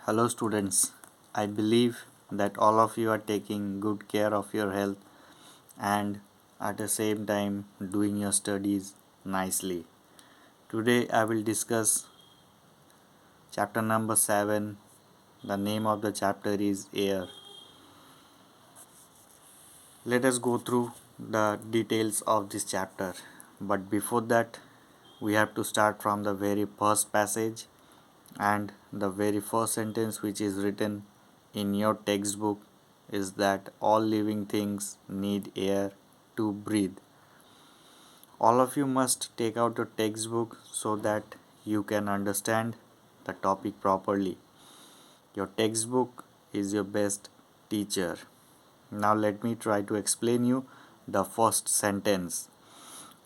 Hello, students. I believe that all of you are taking good care of your health and at the same time doing your studies nicely. Today, I will discuss chapter number 7. The name of the chapter is Air. Let us go through the details of this chapter. But before that, we have to start from the very first passage and the very first sentence which is written in your textbook is that all living things need air to breathe. All of you must take out your textbook so that you can understand the topic properly. Your textbook is your best teacher. Now let me try to explain you the first sentence.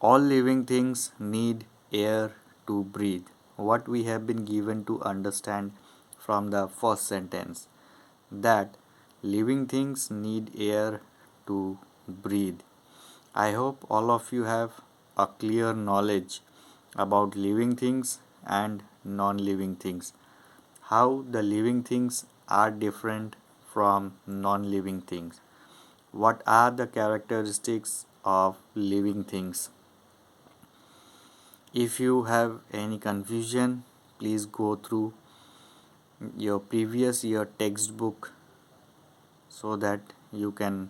All living things need air to breathe. What we have been given to understand from the first sentence, that living things need air to breathe. I hope all of you have a clear knowledge about living things and non living things. How the living things are different from non living things. What are the characteristics of living things? If you have any confusion, please go through your previous year textbook so that you can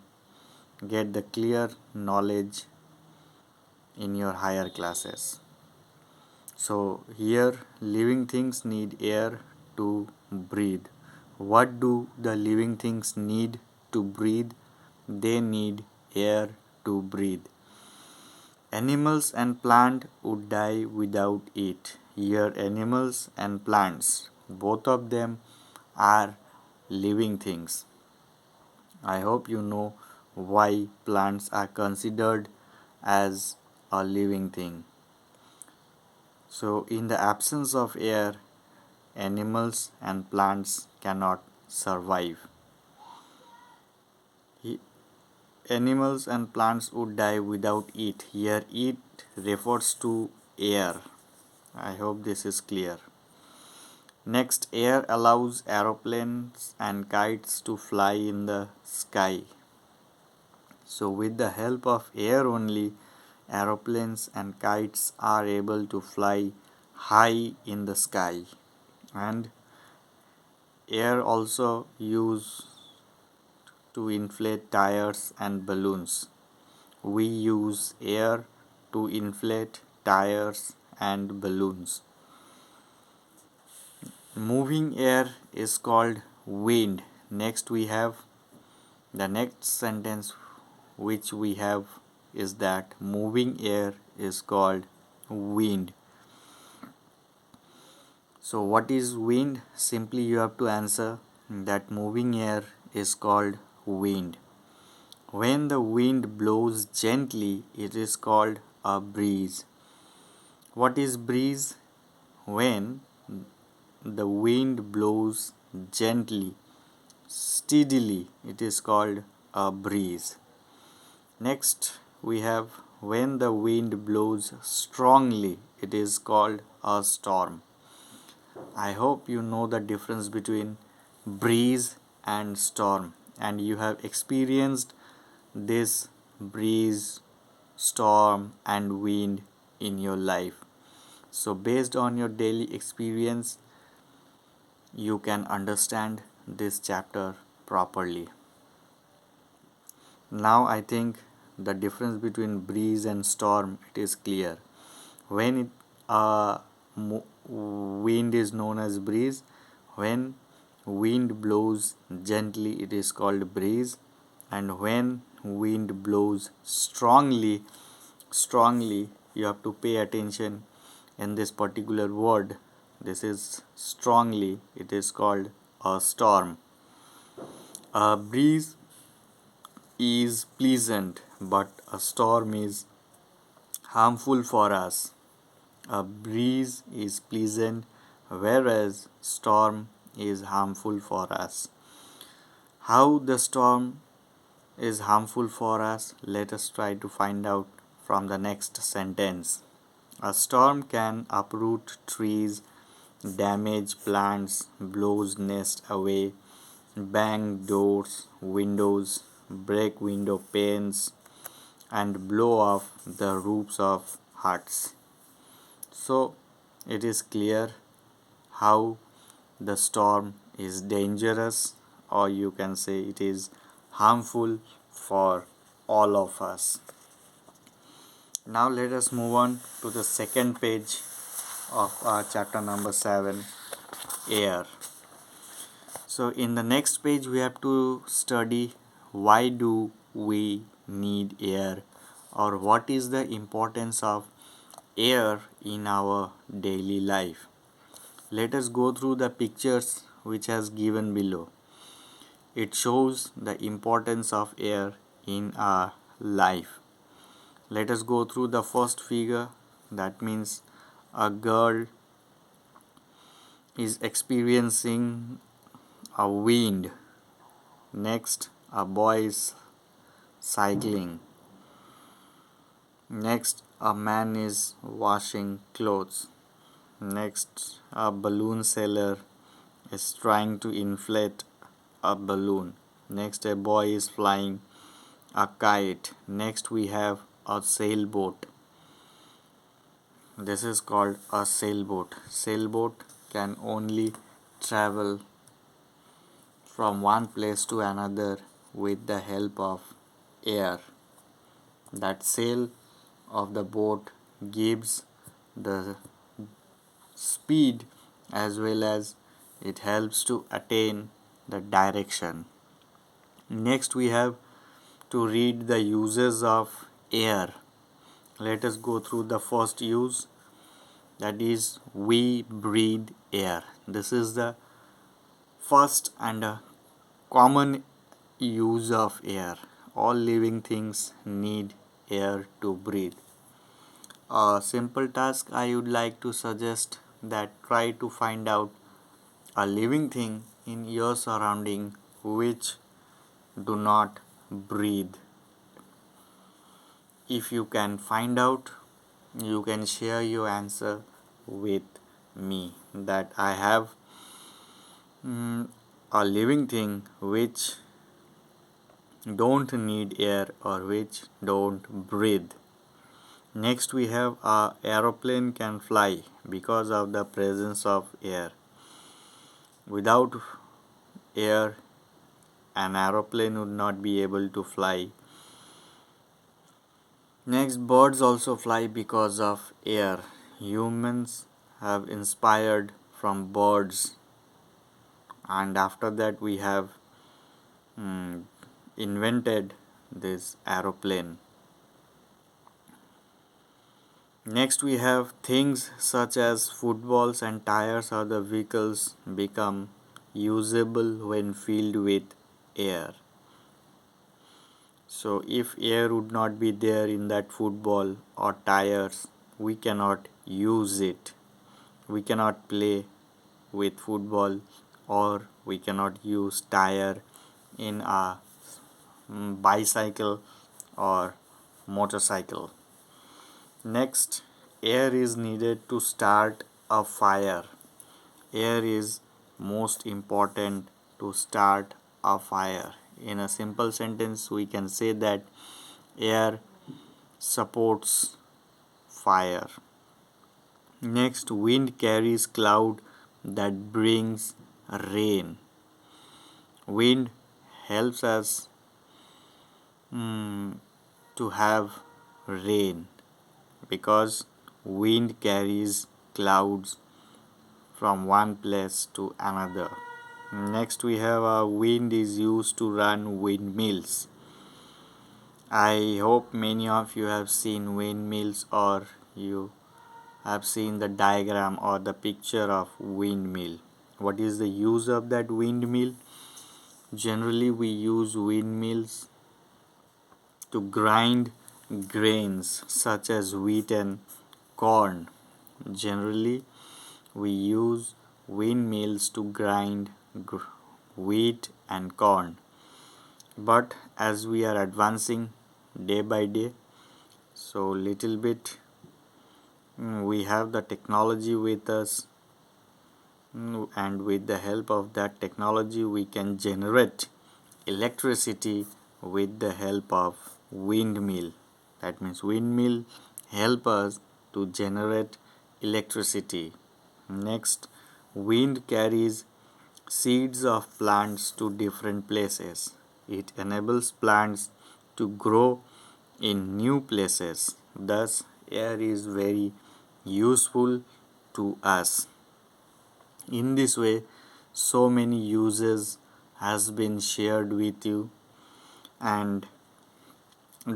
get the clear knowledge in your higher classes. So, here living things need air to breathe. What do the living things need to breathe? They need air to breathe. Animals and plants would die without it. Here, animals and plants, both of them are living things. I hope you know why plants are considered as a living thing. So, in the absence of air, animals and plants cannot survive. Animals and plants would die without it. Here, it refers to air. I hope this is clear. Next, air allows aeroplanes and kites to fly in the sky. So, with the help of air only, aeroplanes and kites are able to fly high in the sky. And air also used to inflate tires and balloons. We use air to inflate tires and balloons. Moving air is called wind. Next, we have the next sentence which we have is that moving air is called wind. So, what is wind? Simply, you have to answer that moving air is called wind. When the wind blows gently, it is called a breeze. What is breeze? When the wind blows gently, steadily, it is called a breeze. Next, we have when the wind blows strongly, it is called a storm. I hope you know the difference between breeze and storm, and you have experienced this breeze, storm, and wind in your life. So, based on your daily experience, you can understand this chapter properly. Now, I think the difference between breeze and storm it is clear. When wind is known as breeze, when wind blows gently, it is called breeze, and when wind blows strongly, you have to pay attention in this particular word. This is strongly, it is called a storm. A breeze is pleasant, but a storm is harmful for us. A breeze is pleasant, whereas storm is harmful for us. How the storm is harmful for us, let us try to find out from the next sentence. A storm can uproot trees, damage plants, blows nest away, bang doors, windows, break window panes, and blow off the roofs of huts. So it is clear how the storm is dangerous, or you can say it is harmful for all of us. Now let us move on to the second page of our chapter number 7, air. So in the next page we have to study why do we need air, or what is the importance of air in our daily life. Let us go through the pictures which has given below. It shows the importance of air in our life. Let us go through the first figure. That means a girl is experiencing a wind. Next, a boy is cycling. Next, a man is washing clothes. Next, a balloon seller is trying to inflate a balloon. Next, a boy is flying a kite. Next, we have a sailboat. This is called a sailboat. Sailboat can only travel from one place to another with the help of air. That sail of the boat gives the speed as well as it helps to attain the direction. Next, we have to read the uses of air. Let us go through the first use, that is, we breathe air. This is the first and a common use of air. All living things need air to breathe. A simple task I would like to suggest, that try to find out a living thing in your surrounding which do not breathe. If you can find out, you can share your answer with me, that I have a living thing which don't need air or which don't breathe. Next, we have a aeroplane can fly because of the presence of air. Without air, an aeroplane would not be able to fly. Next, birds also fly because of air. Humans have inspired from birds, and after that we have invented this aeroplane. Next, we have things such as footballs and tires or the vehicles become usable when filled with air. So if air would not be there in that football or tires, we cannot use it. We cannot play with football, or we cannot use tire in a bicycle or motorcycle. Next, air is needed to start a fire. Air is most important to start a fire. In a simple sentence, we can say that air supports fire. Next, wind carries cloud that brings rain. Wind helps us to have rain because wind carries clouds from one place to another. Next, we have wind is used to run windmills. I hope many of you have seen windmills, or you have seen the diagram or the picture of windmill. What is the use of that windmill? Generally, we use windmills to grind grains such as wheat and corn. Generally, we use windmills to grind wheat and corn. But as we are advancing day by day, so little bit we have the technology with us, and with the help of that technology we can generate electricity with the help of windmill. That means windmill help us to generate electricity. Next, wind carries seeds of plants to different places. It enables plants to grow in new places. Thus, air is very useful to us. In this way, so many uses has been shared with you, and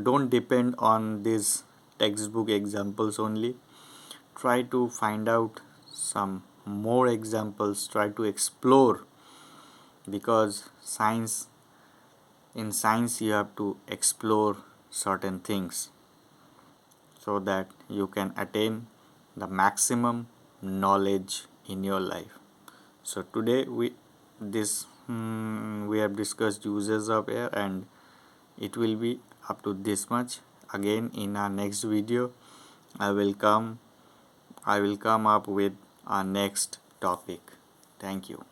don't depend on these textbook examples only. Try to find out some more examples, try to explore, because in science you have to explore certain things so that you can attain the maximum knowledge in your life. So today we have discussed uses of air, and it will be up to this much. Again, in our next video I will come up with our next topic. Thank you.